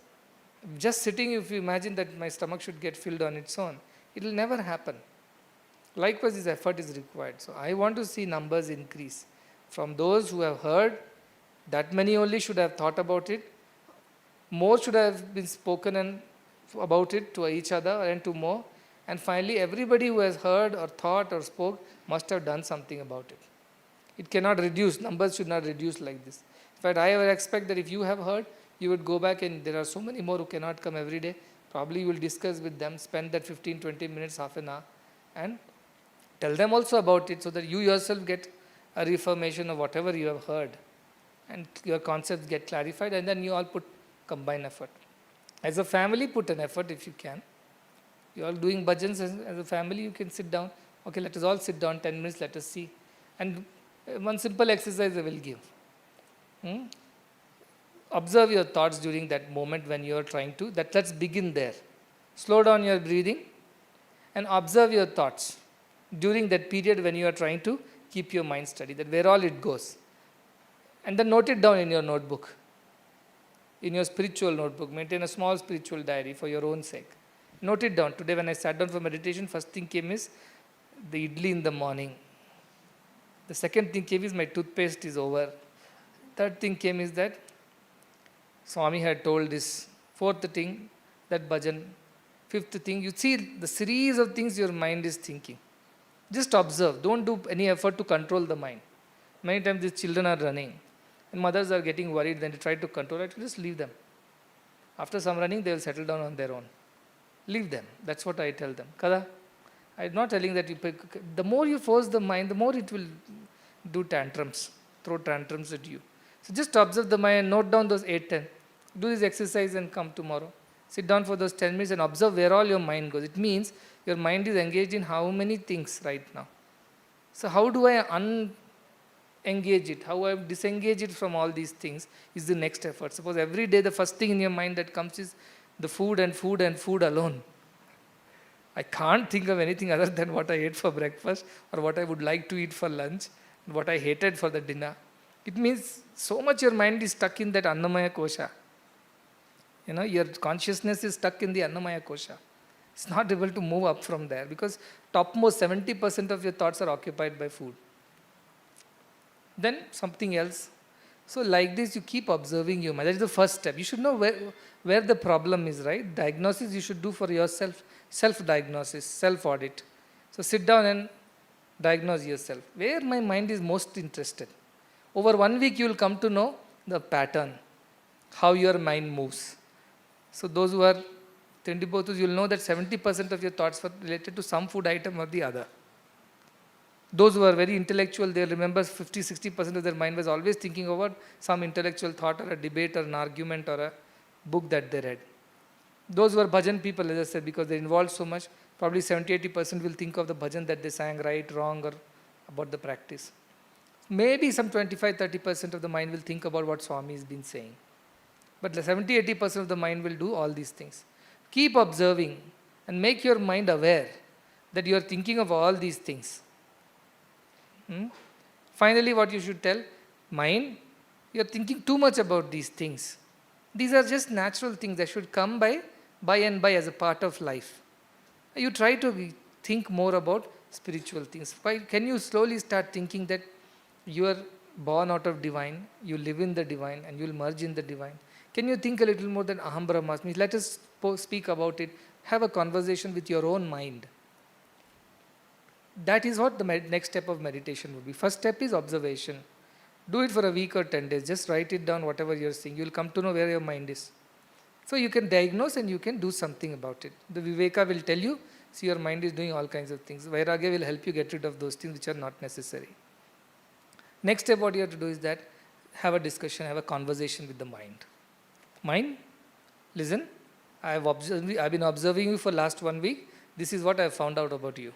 Just sitting, if you imagine that my stomach should get filled on its own, it will never happen. Likewise, this effort is required. So I want to see numbers increase. From those who have heard, that many only should have thought about it. More should have been spoken about it to each other and to more. And finally, everybody who has heard or thought or spoke must have done something about it. It cannot reduce. Numbers should not reduce like this. In fact, I ever expect that if you have heard, you would go back, and there are so many more who cannot come every day. Probably you will discuss with them, spend that 15-20 minutes, half an hour, and tell them also about it so that you yourself get a reformation of whatever you have heard and your concepts get clarified, and then you all put combined effort. As a family, put an effort if you can. You are doing bhajans as a family, you can sit down. Okay, let us all sit down 10 minutes, let us see. And one simple exercise I will give. Observe your thoughts during that moment when you are trying to, let's begin there. Slow down your breathing and observe your thoughts during that period when you are trying to keep your mind steady, that where all it goes. And then note it down in your notebook, in your spiritual notebook. Maintain a small spiritual diary for your own sake. Note it down. Today when I sat down for meditation, first thing came is the idli in the morning. The second thing came is my toothpaste is over. Third thing came is that Swami had told this. Fourth thing, that bhajan. Fifth thing, you see the series of things your mind is thinking. Just observe. Don't do any effort to control the mind. Many times these children are running and mothers are getting worried, then they try to control it. Just leave them. After some running, they will settle down on their own. Leave them. That's what I tell them. Kada? I'm not telling that the more you force the mind, the more it will do tantrums, throw tantrums at you. So just observe the mind, note down those 8, 10. Do this exercise and come tomorrow. Sit down for those 10 minutes and observe where all your mind goes. It means your mind is engaged in how many things right now. So how do I engage it, how I disengage it from all these things is the next effort. Suppose every day the first thing in your mind that comes is the food and food and food alone. I can't think of anything other than what I ate for breakfast or what I would like to eat for lunch and what I hated for the dinner. It means so much your mind is stuck in that Annamaya Kosha. Your consciousness is stuck in the Annamaya Kosha. It's not able to move up from there because topmost 70% of your thoughts are occupied by food. Then something else. So like this, you keep observing your mind. That is the first step. You should know where the problem is, right? Diagnosis you should do for yourself. Self-diagnosis, self-audit. So sit down and diagnose yourself. Where my mind is most interested. Over 1 week, you will come to know the pattern, how your mind moves. So those who are Tindipothus, you will know that 70% of your thoughts were related to some food item or the other. Those who are very intellectual, they remember 50-60% of their mind was always thinking about some intellectual thought or a debate or an argument or a book that they read. Those who are bhajan people, as I said, because they involved so much, probably 70-80% will think of the bhajan that they sang right, wrong, or about the practice. Maybe some 25-30% of the mind will think about what Swami has been saying. But 70-80% of the mind will do all these things. Keep observing and make your mind aware that you are thinking of all these things. Finally, what you should tell, mind, you are thinking too much about these things. These are just natural things that should come by and by as a part of life. You try to think more about spiritual things. Can you slowly start thinking that you are born out of divine, you live in the divine, and you will merge in the divine? Can you think a little more than Aham Brahmasmi? Let us speak about it. Have a conversation with your own mind. That is what the next step of meditation would be. First step is observation. Do it for a week or 10 days. Just write it down, whatever you're seeing. You'll come to know where your mind is. So you can diagnose and you can do something about it. The Viveka will tell you, see, your mind is doing all kinds of things. Vairagya will help you get rid of those things which are not necessary. Next step, what you have to do is that have a discussion, have a conversation with the mind. Mind, listen, I've been observing you for last 1 week. This is what I've found out about you.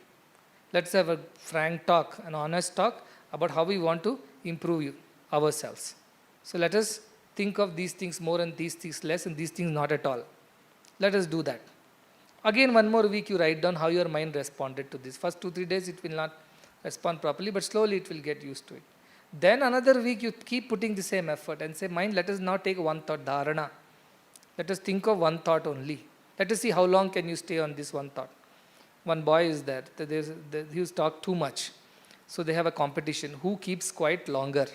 Let's have a frank talk, an honest talk about how we want to improve ourselves. So let us think of these things more and these things less and these things not at all. Let us do that. Again, 1 more week you write down how your mind responded to this. First 2-3 days it will not respond properly, but slowly it will get used to it. Then another week you keep putting the same effort and say, mind, let us now take one thought, dharana. Let us think of one thought only. Let us see how long can you stay on this one thought. One boy is there, he was talk too much. So they have a competition. Who keeps quiet longer?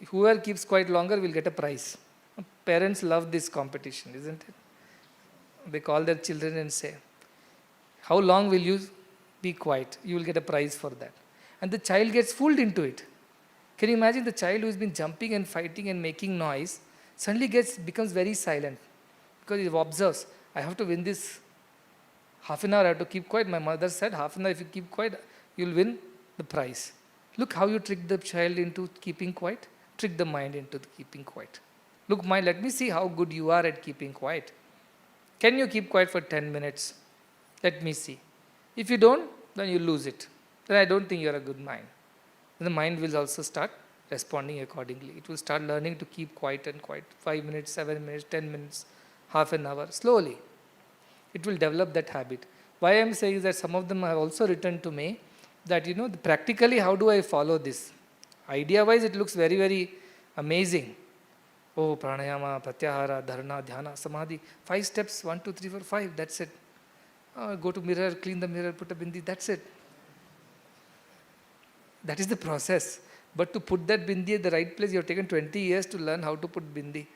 Whoever keeps quiet longer will get a prize. Parents love this competition, isn't it? They call their children and say, how long will you be quiet? You will get a prize for that. And the child gets fooled into it. Can you imagine the child who has been jumping and fighting and making noise, suddenly becomes very silent because he observes, I have to win this Half an hour I have to keep quiet. My mother said, half an hour if you keep quiet, you'll win the prize. Look how you trick the child into keeping quiet. Trick the mind into keeping quiet. Look, mind, let me see how good you are at keeping quiet. Can you keep quiet for 10 minutes? Let me see. If you don't, then you lose it. Then I don't think you're a good mind. Then the mind will also start responding accordingly. It will start learning to keep quiet and quiet. 5 minutes, 7 minutes, 10 minutes, half an hour. Slowly, it will develop that habit. Why I am saying is that some of them have also written to me that, practically how do I follow this? Idea-wise, it looks very, very amazing. Oh, pranayama, pratyahara, dharana, dhyana, samadhi. 5 steps, 1, 2, 3, 4, 5, that's it. Go to mirror, clean the mirror, put a bindi, that's it. That is the process. But to put that bindi at the right place, you have taken 20 years to learn how to put bindi.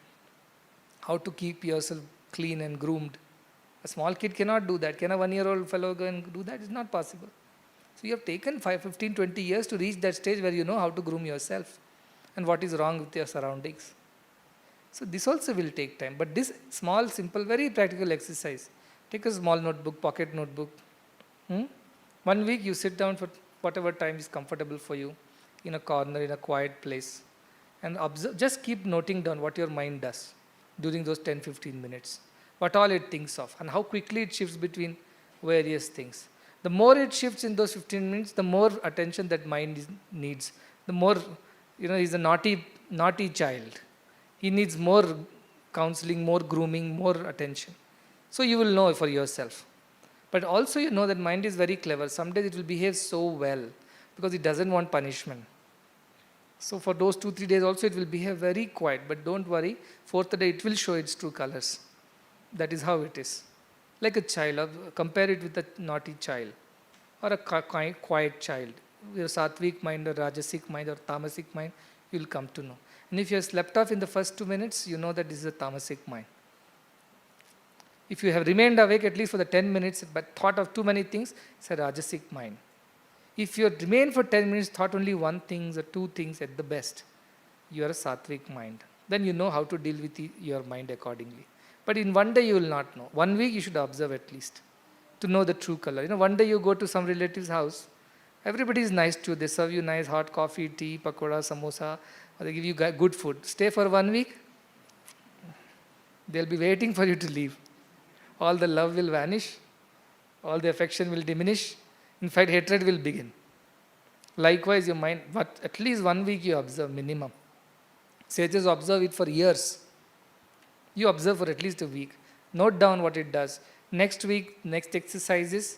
How to keep yourself clean and groomed. A small kid cannot do that. Can a 1-year-old fellow go and do that? It's not possible. So you have taken 5, 15, 20 years to reach that stage where you know how to groom yourself and what is wrong with your surroundings. So this also will take time. But this small, simple, very practical exercise. Take a small notebook, pocket notebook. 1 week you sit down for whatever time is comfortable for you, in a corner, in a quiet place. And observe, just keep noting down what your mind does during those 10, 15 minutes. What all it thinks of and how quickly it shifts between various things. The more it shifts in those 15 minutes, the more attention that mind needs. The more, he's a naughty child. He needs more counseling, more grooming, more attention. So you will know for yourself. But also you know that mind is very clever. Some days it will behave so well because it doesn't want punishment. So for those 2-3 days also it will behave very quiet. But don't worry, 4th day it will show its true colors. That is how it is. Like a child, compare it with a naughty child or a quiet child. Your sattvic mind or rajasic mind or tamasic mind, you will come to know. And if you have slept off in the first 2 minutes, you know that this is a tamasic mind. If you have remained awake at least for the 10 minutes but thought of too many things, it's a rajasic mind. If you remain for 10 minutes, thought only one thing or 2 things at the best, you are a sattvic mind. Then you know how to deal with your mind accordingly. But in 1 day you will not know. 1 week you should observe at least to know the true color. 1 day you go to some relative's house, everybody is nice to you. They serve you nice hot coffee, tea, pakoda, samosa, or they give you good food. Stay for 1 week, they'll be waiting for you to leave. All the love will vanish, all the affection will diminish. In fact, hatred will begin. Likewise, your mind, but at least 1 week you observe minimum. Sages observe it for years. You observe for at least a week. Note down what it does. Next week, next exercise is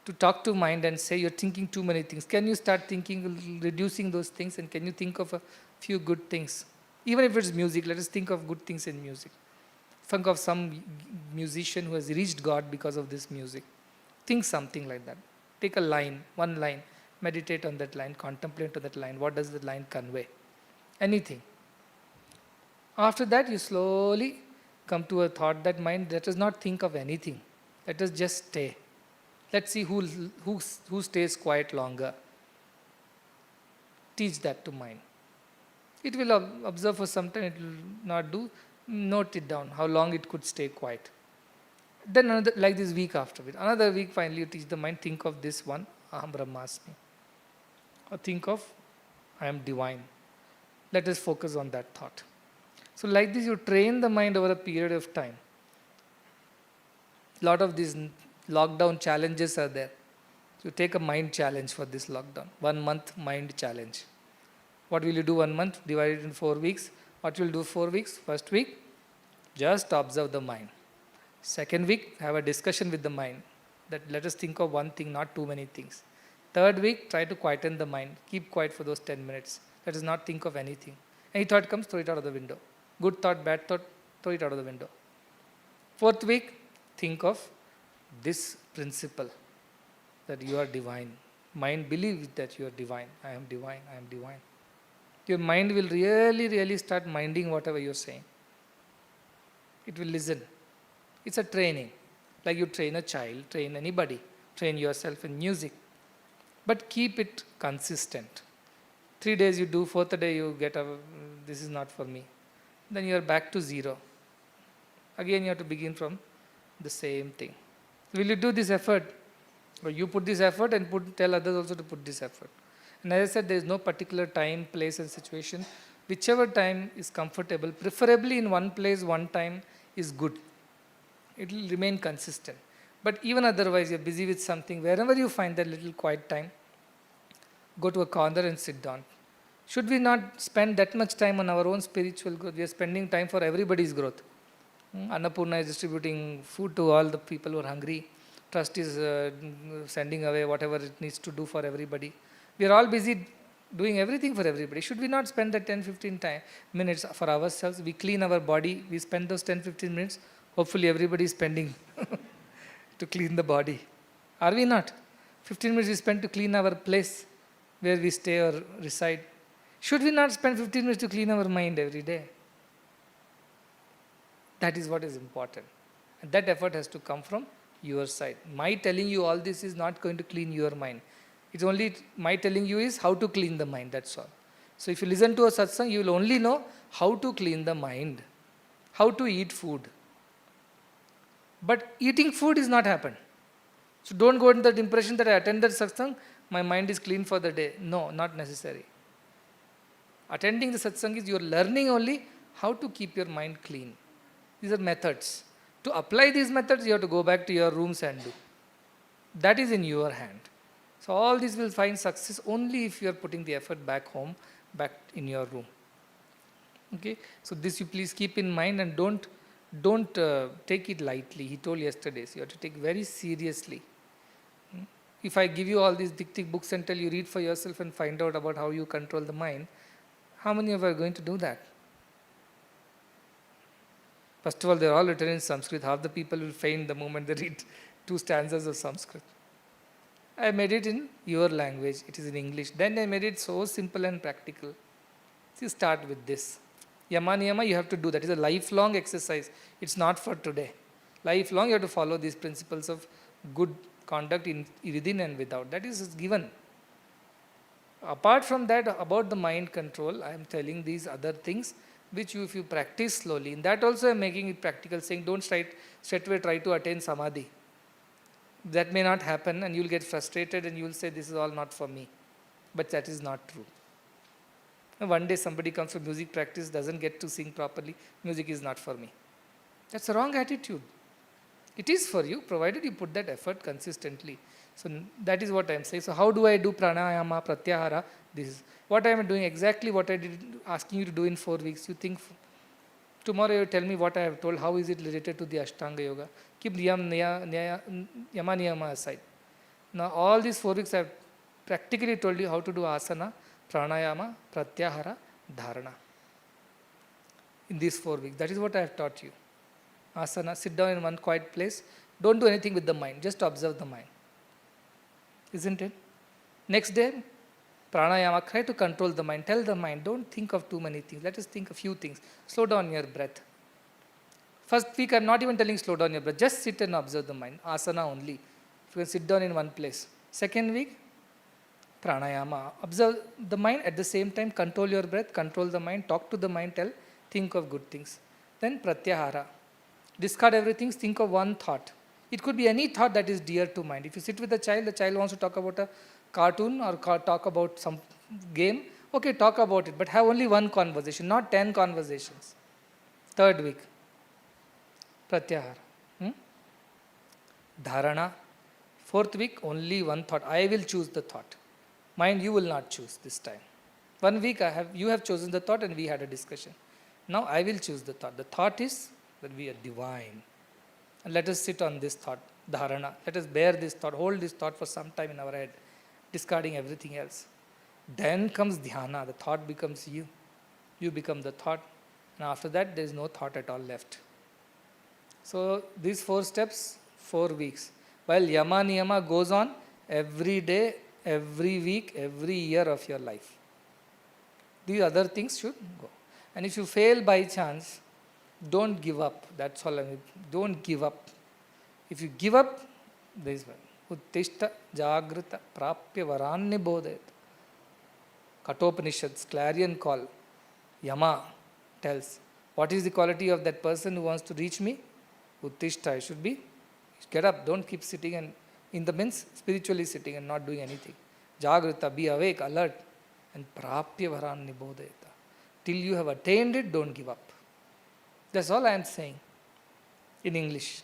to talk to mind and say you're thinking too many things. Can you start thinking, reducing those things, and can you think of a few good things? Even if it's music, let us think of good things in music. Think of some musician who has reached God because of this music. Think something like that. Take a line, one line, meditate on that line, contemplate on that line. What does the line convey? Anything. After that, you slowly come to a thought that mind, let us not think of anything. Let us just stay. Let's see who stays quiet longer. Teach that to mind. It will observe for some time, it will not do. Note it down, how long it could stay quiet. Then another, like this week after it. Another week finally you teach the mind, think of this one, Aham Brahmasmi. Or think of, I am divine. Let us focus on that thought. So like this you train the mind over a period of time. A lot of these lockdown challenges are there. So take a mind challenge for this lockdown. 1 month mind challenge. What will you do 1 month? Divide it in 4 weeks. What will you do 4 weeks? First week, just observe the mind. Second week, have a discussion with the mind. That let us think of one thing, not too many things. Third week, try to quieten the mind. Keep quiet for those 10 minutes. Let us not think of anything. Any thought comes, throw it out of the window. Good thought, bad thought, throw it out of the window. Fourth week, think of this principle, that you are divine. Mind believes that you are divine. I am divine, I am divine. Your mind will really, really start minding whatever you are saying. It will listen. It's a training. Like you train a child, train anybody, train yourself in music. But keep it consistent. 3 days you do, 4th day you get this is not for me. Then you are back to zero. Again you have to begin from the same thing. Will you do this effort? Or you put this effort and tell others also to put this effort. And as I said, there is no particular time, place and situation. Whichever time is comfortable, preferably in one place, one time is good. It will remain consistent. But even otherwise, you're busy with something, wherever you find that little quiet time, go to a corner and sit down. Should we not spend that much time on our own spiritual growth? We are spending time for everybody's growth. Annapurna is distributing food to all the people who are hungry. Trust is sending away whatever it needs to do for everybody. We are all busy doing everything for everybody. Should we not spend that 10-15 minutes for ourselves? We clean our body. We spend those 10-15 minutes. Hopefully everybody is spending to clean the body. Are we not? 15 minutes we spend to clean our place where we stay or reside. Should we not spend 15 minutes to clean our mind every day? That is what is important. And that effort has to come from your side. My telling you all this is not going to clean your mind. It's only my telling you is how to clean the mind, that's all. So if you listen to a satsang, you will only know how to clean the mind, how to eat food. But eating food is not happen. So don't go into that impression that I attended satsang, my mind is clean for the day. No, not necessary. Attending the satsang is you are learning only how to keep your mind clean. These are methods. To apply these methods, you have to go back to your rooms and do. That is in your hand. So all this will find success only if you are putting the effort back home, back in your room. Okay? So this you please keep in mind and don't take it lightly. He told yesterday, so you have to take very seriously. If I give you all these thick books and tell you read for yourself and find out about how you control the mind, how many of you are going to do that? First of all, they are all written in Sanskrit. Half the people will faint the moment they read 2 stanzas of Sanskrit. I made it in your language. It is in English. Then I made it so simple and practical. So you start with this. Yama niyama you have to do. That is a lifelong exercise. It's not for today. Lifelong you have to follow these principles of good conduct within and without. That is given. Apart from that, about the mind control, I am telling these other things which if you practice slowly, in that also I am making it practical, saying don't straightway try to attain samadhi. That may not happen and you will get frustrated and you will say this is all not for me. But that is not true. One day somebody comes for music practice, doesn't get to sing properly, music is not for me. That's a wrong attitude. It is for you, provided you put that effort consistently. So that is what I am saying. So how do I do pranayama, pratyahara? This is what I am doing, exactly what I did, asking you to do in 4 weeks. You think tomorrow you tell me what I have told, how is it related to the Ashtanga Yoga? Keep yama niyama aside. Now all these 4 weeks I have practically told you how to do asana, pranayama, pratyahara, dharana. In these 4 weeks. That is what I have taught you. Asana, sit down in one quiet place. Don't do anything with the mind. Just observe the mind. Isn't it? Next day, pranayama, try to control the mind. Tell the mind, don't think of too many things. Let us think a few things. Slow down your breath. First week, I am not even telling slow down your breath. Just sit and observe the mind. Asana only. If you can sit down in one place. Second week, pranayama. Observe the mind at the same time. Control your breath. Control the mind. Talk to the mind. Think of good things. Then pratyahara. Discard everything. Think of one thought. It could be any thought that is dear to mind. If you sit with the child wants to talk about a cartoon or talk about some game. Okay, talk about it. But have only one conversation, not 10 conversations. Third week. Pratyahara. Dharana. Fourth week, only one thought. I will choose the thought. Mind, you will not choose this time. 1 week you have chosen the thought and we had a discussion. Now I will choose the thought. The thought is that we are divine. And let us sit on this thought, dharana. Let us bear this thought, hold this thought for some time in our head, discarding everything else. Then comes dhyana. The thought becomes you. You become the thought. And after that, there is no thought at all left. So these 4 steps, 4 weeks. While yama niyama goes on every day, every week, every year of your life. These other things should go. And if you fail by chance, don't give up. That's all I mean. Don't give up. If you give up, there is one. Uttishta jagrita prapya varanni bodhet. Kathopanishads, clarion call. Yama tells, what is the quality of that person who wants to reach me? Uttishta, Get up, don't keep sitting and in the means spiritually sitting and not doing anything. Jagrita, be awake, alert, and prapya varan nibodheta. Till you have attained it, don't give up. That's all I am saying in English.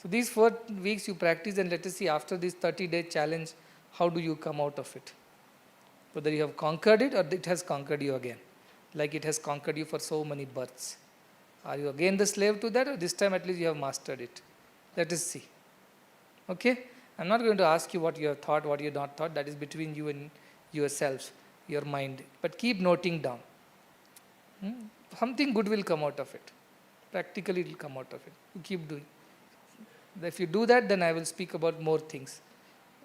So these 4 weeks you practice, and let us see after this 30-day challenge, how do you come out of it? Whether you have conquered it or it has conquered you again, like it has conquered you for so many births. Are you again the slave to that, or this time at least you have mastered it? Let us see. Okay? I'm not going to ask you what you have thought, what you have not thought. That is between you and yourselves, your mind. But keep noting down. Something good will come out of it. Practically it will come out of it. You keep doing. If you do that, then I will speak about more things.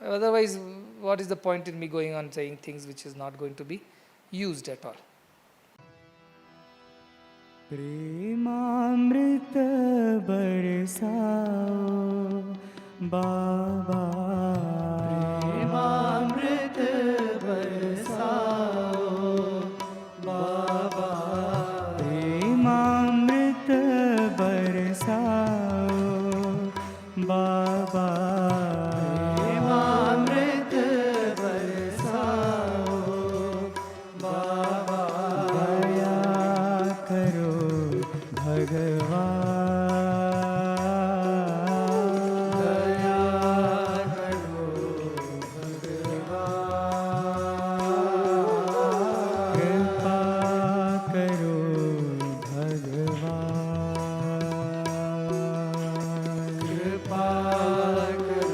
Otherwise, what is the point in me going on saying things which is not going to be used at all? Premamrita barsao Baba, Premamrita barsao Baba, Premamrita barsao Baba, Premamrita barsao Baba, daya karo Bhagavan, daya karo Bhagavan, kripa karo Bhagavan, kripa karo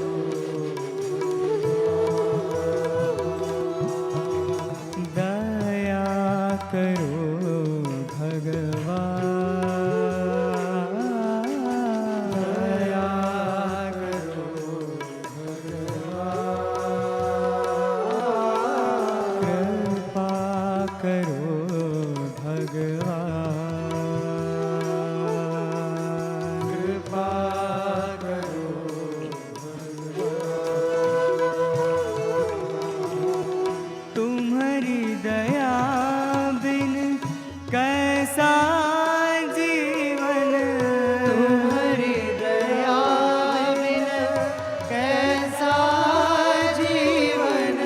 Bhagavan, daya karo Bhagavan. तुम्हारी दया बिन कैसा जीवन, तुम्हारी दया बिन कैसा जीवन,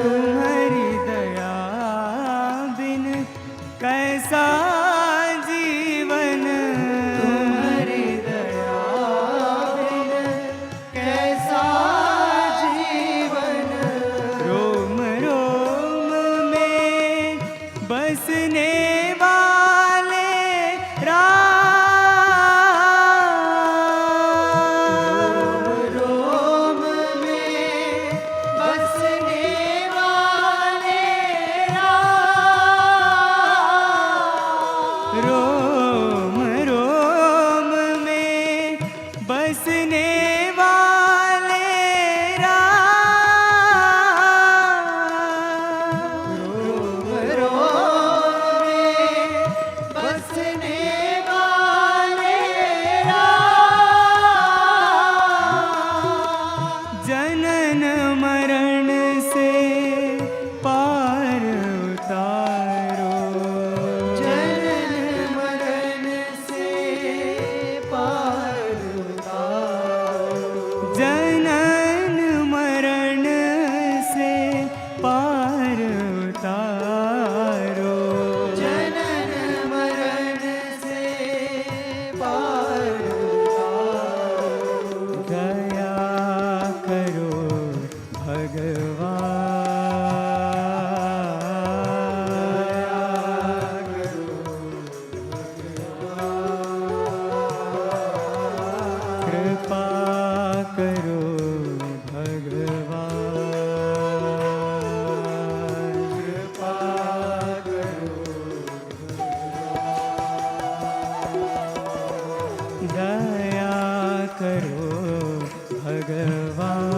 तुम्हारी दया बिन कैसा जीवन, तुम्हारी दया बिन कैसा जीवन, रोम रोम में बसने वाले राम, रोम में बसने वाले राम, रोम रोम में बसने वाले राम, रोम रोम में बसने वाले राम, जनन मरण से पार उतारो, जनन मरण से पार उतारो, जनन मरण से पार उतारो, जनन मरण से पार उतारो, दया करो भगवान, कृपा करो भगवान, कृपा करो दया करो भगवान,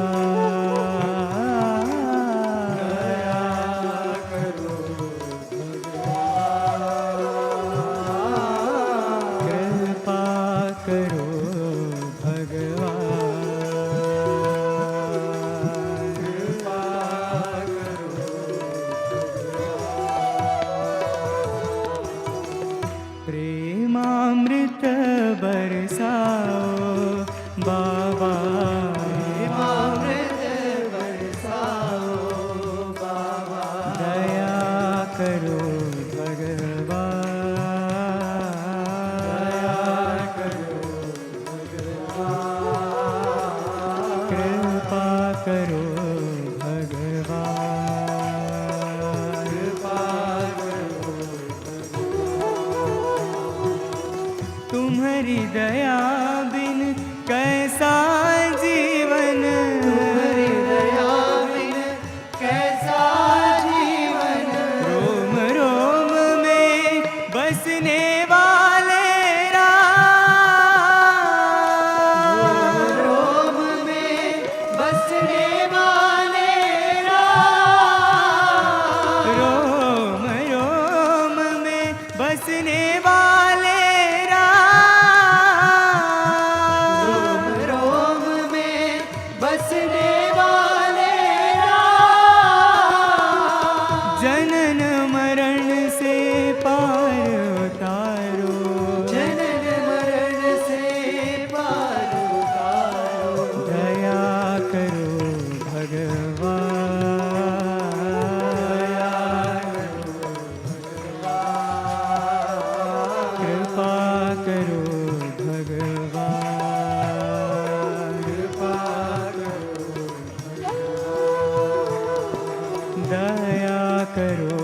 वाले राम, रोम रोम में बसने वाले राम, रोम रोम में बसने वाले राम, जनन मरण से पार उतारो, जनन मरण से पार उतारो, दया करो भगवान, दया करो भगवान, कृपा करो भगवान, कृपा करो भगवान, दया करो